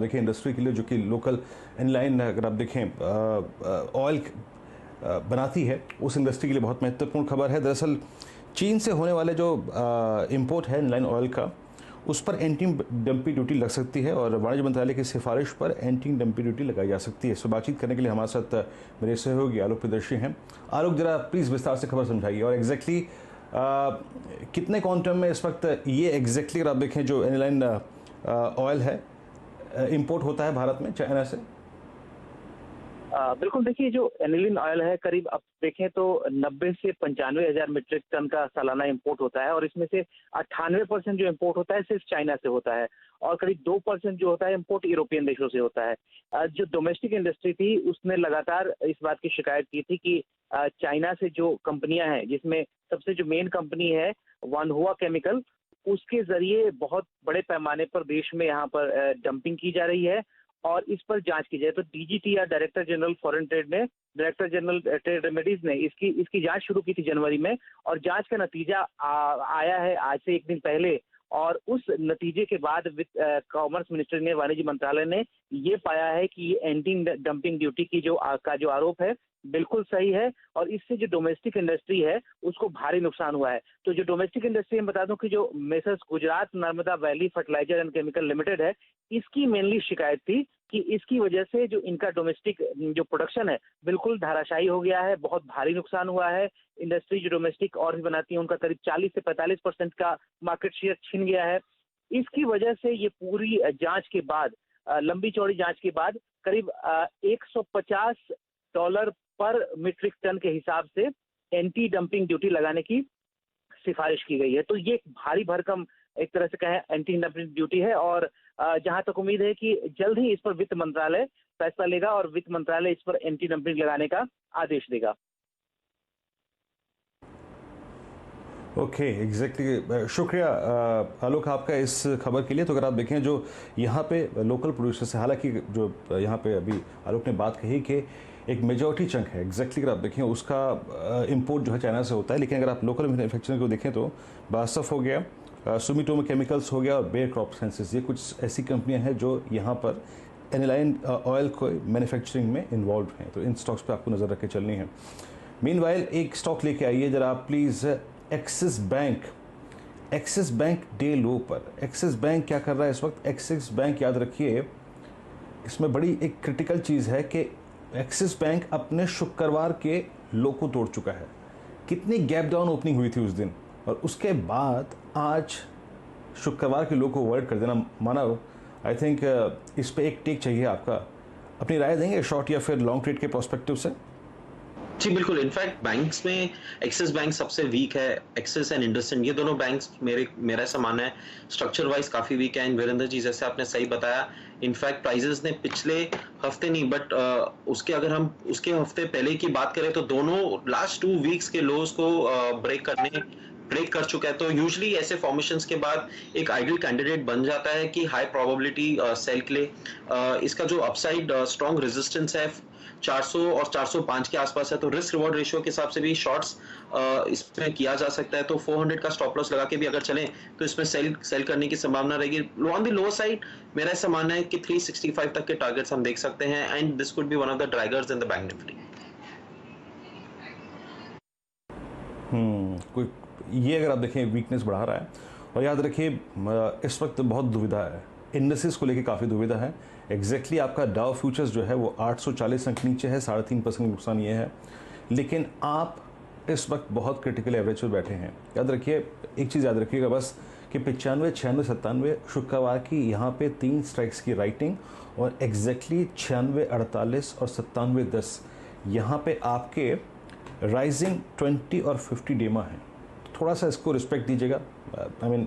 देखिए इंडस्ट्री के लिए जो कि लोकल इनलाइन अगर आप देखें ऑयल बनाती है, उस इंडस्ट्री के लिए बहुत महत्वपूर्ण खबर है। दरअसल चीन से होने वाले जो इंपोर्ट है इनलाइन ऑयल का, उस पर एंटी डंपिंग ड्यूटी लग सकती है और वाणिज्य मंत्रालय की सिफारिश पर एंटी डंपिंग ड्यूटी लगाई जा सकती है। इस पर बातचीत करने के लिए हमारे साथ मेरे सहयोगी आलोक प्रदर्शी हैं। आलोक, जरा प्लीज़ विस्तार से खबर समझाइए और एग्जैक्टली कितने क्वांटम में इस वक्त ये एग्जैक्टली अगर आप देखें जो इनलाइन ऑयल है इंपोर्ट होता है भारत में चाइना से? बिल्कुल, देखिए जो एनिलीन ऑयल है करीब अब देखें तो 90 से 95 हजार मीट्रिक टन का सालाना इंपोर्ट होता है और इसमें से 98% जो इंपोर्ट होता है सिर्फ चाइना से होता है और करीब 2% जो होता है इंपोर्ट यूरोपियन देशों से होता है। जो डोमेस्टिक इंडस्ट्री थी उसने लगातार इस बात की शिकायत की थी कि चाइना से जो कंपनियां हैं, जिसमें सबसे जो मेन कंपनी है वानहुआ केमिकल, उसके जरिए बहुत बड़े पैमाने पर देश में यहाँ पर डंपिंग की जा रही है और इस पर जांच की जाए। तो डीजीटी या डायरेक्टर जनरल फॉरेन ट्रेड ने, डायरेक्टर जनरल ट्रेड रेमेडीज ने इसकी जांच शुरू की थी जनवरी में और जांच का नतीजा आया है आज से एक दिन पहले और उस नतीजे के बाद कॉमर्स मिनिस्ट्री ने, वाणिज्य मंत्रालय ने ये पाया है कि ये एंटी डंपिंग ड्यूटी की जो आरोप है बिल्कुल सही है और इससे जो डोमेस्टिक इंडस्ट्री है उसको भारी नुकसान हुआ है। तो जो डोमेस्टिक इंडस्ट्री, मैं बता दूं कि जो messrs Gujarat Narmada valley fertilizer and chemical limited है, इसकी मेनली शिकायत थी कि इसकी वजह से जो इनका डोमेस्टिक जो प्रोडक्शन है बिल्कुल धाराशायी हो गया है, बहुत भारी नुकसान हुआ है। इंडस्ट्री जो डोमेस्टिक और भी बनाती है उनका करीब 40 से 45% का मार्केट शेयर छिन गया है। इसकी वजह से ये पूरी जांच के बाद, लंबी चौड़ी जांच के बाद करीब $150 पर मीट्रिक टन के हिसाब से एंटी डंपिंग ड्यूटी लगाने की सिफारिश की गई है। तो ये भारी भरकम एक तरह से कहें एंटी डंपिंग ड्यूटी है और जहां तक उम्मीद है कि जल्द ही इस पर वित्त मंत्रालय फैसला लेगा और वित्त मंत्रालय इस पर एंटी डंपिंग लगाने का आदेश देगा। ओके, एग्जैक्टली, शुक्रिया आलोक आपका इस खबर के लिए। तो अगर आप देखें जो यहाँ पे लोकल प्रोड्यूसर्स है, हालांकि जो यहाँ पे अभी आलोक ने बात कही कि एक मेजॉरिटी चंक है, एग्जैक्टली अगर आप देखें उसका इंपोर्ट जो है चाइना से होता है, लेकिन अगर आप लोकल मैन्युफैक्चरिंग को देखें तो बासफ हो गया, सुमिटोमो केमिकल्स हो गया और बेयर क्रॉप साइंसेस, ये कुछ ऐसी कंपनियां हैं जो यहाँ पर एनिलाइन ऑयल को मैन्युफैक्चरिंग में इन्वॉल्व हैं। तो इन स्टॉक्स पे आपको नज़र रख के चलनी है। मीनवाइल एक स्टॉक लेके आइए जरा आप please, Axis Bank. Axis Bank day low पर। एक्सिस बैंक क्या कर रहा है इस वक्त? एक्सिस बैंक याद रखिए, इसमें बड़ी एक क्रिटिकल चीज़ है कि एक्सिस बैंक अपने शुक्रवार के लो को तोड़ चुका है। कितनी गैप डाउन ओपनिंग हुई थी उस दिन और उसके बाद आज शुक्रवार के लो को अवॉइड कर देना, मानव आई थिंक इस पे एक टेक चाहिए आपका। अपनी राय देंगे शॉर्ट या फिर लॉन्ग ट्रेड के प्रोस्पेक्टिव से? जी बिल्कुल, इनफैक्ट बैंक्स में एक्सिस बैंक सबसे वीक है। एक्सिस एंड इंडसइंड, ये दोनों बैंक्स मेरा ऐसा मानना है स्ट्रक्चर वाइज काफी वीक है। वीरेंद्र जी, जैसे आपने सही बताया, इनफैक्ट प्राइजेस ने पिछले हफ्ते नहीं बट उसके अगर हम उसके हफ्ते पहले की बात करें तो दोनों लास्ट 2 वीक्स के लोज को ब्रेक कर चुका है। तो यूजुअली ऐसे फॉर्मेशंस के बाद एक आइडियल कैंडिडेट बन जाता है कि हाई प्रोबेबिलिटी सेल के लिए। इसका जो अपसाइड स्ट्रॉन्ग रेजिस्टेंस है 400 और 405 के आसपास है, तो रिस्क रिवॉर्ड रेशियो के हिसाब से भी शॉर्ट्स इसमें किया जा सकता है। तो 400 का स्टॉप लॉस लगा के भी अगर चलें तो इसमें सेल करने की संभावना रहेगी। ऑन द लो साइड मेरा ऐसा मानना है कि 365 तक के टारगेट्स हम देख सकते हैं and this could be one of the draggers in the bank Nifty. कोई ये अगर आप देखें वीकनेस बढ़ा रहा है और याद रखिए इस वक्त बहुत दुविधा है, इंडेक्सेस को लेके काफ़ी दुविधा है। एग्जैक्टली आपका डाउ फ्यूचर्स जो है वो 840 अंक नीचे है, 3.5% नुकसान ये है, लेकिन आप इस वक्त बहुत क्रिटिकल एवरेज पर बैठे हैं। याद रखिए, एक चीज़ याद रखिएगा बस कि 95, 96, 97 शुक्रवार की यहाँ पे 3 स्ट्राइक्स की राइटिंग और एग्जैक्टली 96, 48 और 97, 10 यहाँ पे आपके राइजिंग 20 और 50 डेमा है। थोड़ा सा इसको रिस्पेक्ट दीजिएगा। आई मीन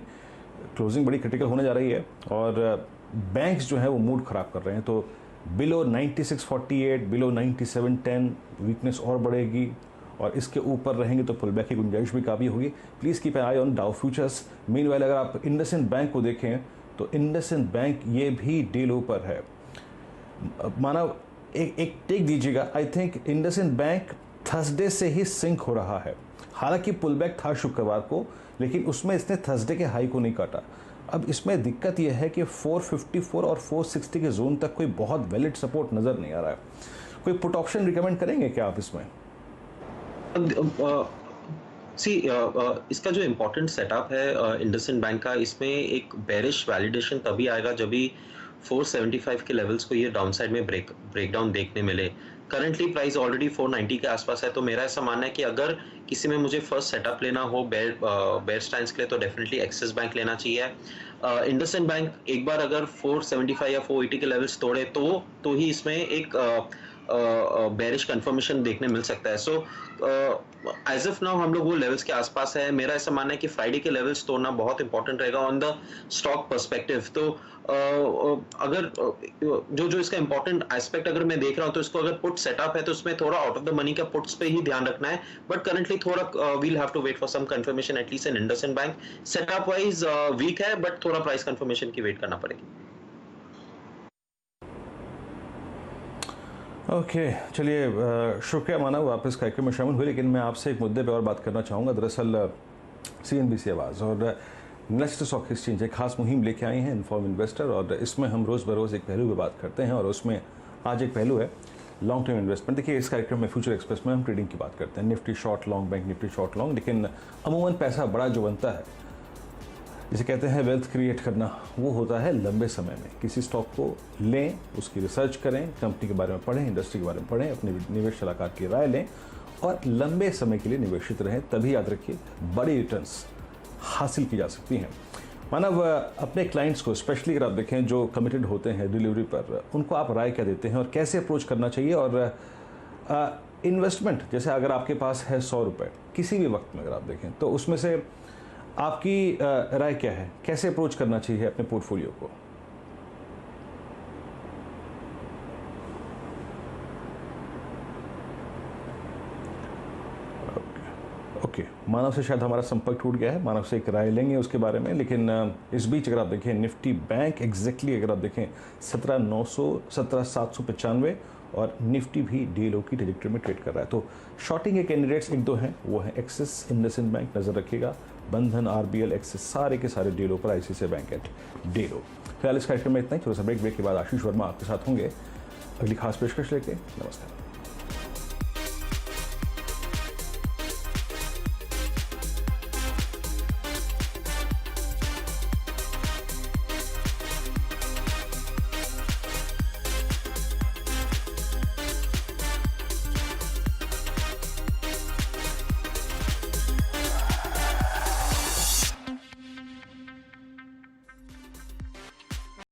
क्लोजिंग बड़ी क्रिटिकल होने जा रही है और बैंक्स जो है वो मूड ख़राब कर रहे हैं। तो बिलो 96.48, बिलो 97.10 वीकनेस और बढ़ेगी और इसके ऊपर रहेंगे तो पुल बैक की गुंजाइश भी काफ़ी होगी। Please keep an I on Dow futures. Meanwhile अगर आप इंडसइंड बैंक को देखें तो इंडसइंड बैंक ये भी डे लो पर है। माना एक टेक दीजिएगा, I think IndusInd bank Thursday से ही सिंक हो रहा है। हालांकि पुल बैक था शुक्रवार को, लेकिन उसमें इसने थर्सडे के हाई को नहीं काटा। अब इसमें दिक्कत यह है कि 454 और 460 के जोन तक कोई बहुत वैलिड सपोर्ट नज़र नहीं आ रहा है। कोई पुट ऑप्शन रिकमेंड करेंगे क्या आप इसमें? इसका जो इम्पोर्टेंट सेटअप है इंडसइंड बैंक का, इसमें एक बेरिश वैलिडेशन तभी आएगा जब भी 475 के लेवल्स को ये डाउन साइड में ब्रेकडाउन देखने मिले। करंटली प्राइस ऑलरेडी 490 के आसपास है, तो मेरा ऐसा मानना है कि अगर किसी में मुझे फर्स्ट सेटअप लेना हो बेयर स्टैंस के लिए तो डेफिनेटली एक्सिस बैंक लेना चाहिए। इंडसइंड बैंक एक बार अगर 475 या 480 के लेवल्स तोड़े तो ही इसमें एक बेरिश कंफर्मेशन देखने मिल सकता है। सो एज ऑफ नाउ हम लोग वो लेवल्स के आसपास है। मेरा ऐसा मानना है कि फ्राइडे के लेवल्स तोड़ना बहुत इंपॉर्टेंट रहेगा ऑन द स्टॉक पर्सपेक्टिव। तो अगर जो इसका इंपॉर्टेंट एस्पेक्ट अगर मैं देख रहा हूं तो इसको अगर पुट सेटअप है तो उसमें थोड़ा आउट ऑफ द मनी का पुट्स पे ही ध्यान रखना है, बट करंटली थोड़ा we'll have to wait for some confirmation at least in IndusInd bank. Setup wise weak है बट थोड़ा प्राइस कंफर्मेशन की वेट करना पड़ेगी। ओके, चलिए शुक्रिया मानव, आप इस कार्यक्रम में शामिल हुए, लेकिन मैं आपसे एक मुद्दे पे और बात करना चाहूँगा। दरअसल CNBC आवाज़ और नेशनल स्टॉक एक्सचेंज एक खास मुहिम लेके आई हैं इन्फॉर्म इन्वेस्टर, और इसमें हम रोज़ बरोज़ एक पहलू पे बात करते हैं, और उसमें आज एक पहलू है लॉन्ग टर्म इन्वेस्टमेंट। देखिए, इस कार्यक्रम में फ्यूचर एक्सप्रेस में हम ट्रेडिंग की बात करते हैं, Nifty short long, bank Nifty short long, लेकिन अमूमन पैसा बड़ा जो बनता है, जिसे कहते हैं वेल्थ क्रिएट करना, वो होता है लंबे समय में। किसी स्टॉक को लें, उसकी रिसर्च करें, कंपनी के बारे में पढ़ें, इंडस्ट्री के बारे में पढ़ें, अपने निवेश सलाहकार की राय लें और लंबे समय के लिए निवेशित रहें, तभी याद रखिए बड़ी रिटर्न्स हासिल की जा सकती हैं। मानव, अपने क्लाइंट्स को स्पेशली अगर आप देखें जो कमिटेड होते हैं डिलीवरी पर, उनको आप राय क्या देते हैं और कैसे अप्रोच करना चाहिए? और इन्वेस्टमेंट, जैसे अगर आपके पास है 100 रुपये किसी भी वक्त में अगर आप देखें, तो उसमें से आपकी राय क्या है, कैसे अप्रोच करना चाहिए अपने पोर्टफोलियो को? ओके, मानव से शायद हमारा संपर्क टूट गया है, मानव से एक राय लेंगे उसके बारे में, लेकिन इस बीच अगर आप देखें निफ्टी बैंक एग्जैक्टली अगर आप देखें 17,795 और निफ्टी भी डी लो की ट्रेजेक्टरी में ट्रेड कर रहा है। तो शॉर्टिंग के कैंडिडेट्स एक दो हैं, वो है एक्सिस, इंडसइंड बैंक नज़र रखिएगा, बंधन, RBL, एक्सिस, सारे के सारे डी लो पर, ICICI बैंक एट डी लो। फिलहाल इस कार्यक्रम में इतना ही, थोड़ा सा ब्रेक के बाद आशीष वर्मा आपके साथ होंगे अगली खास पेशकश लेके। नमस्कार।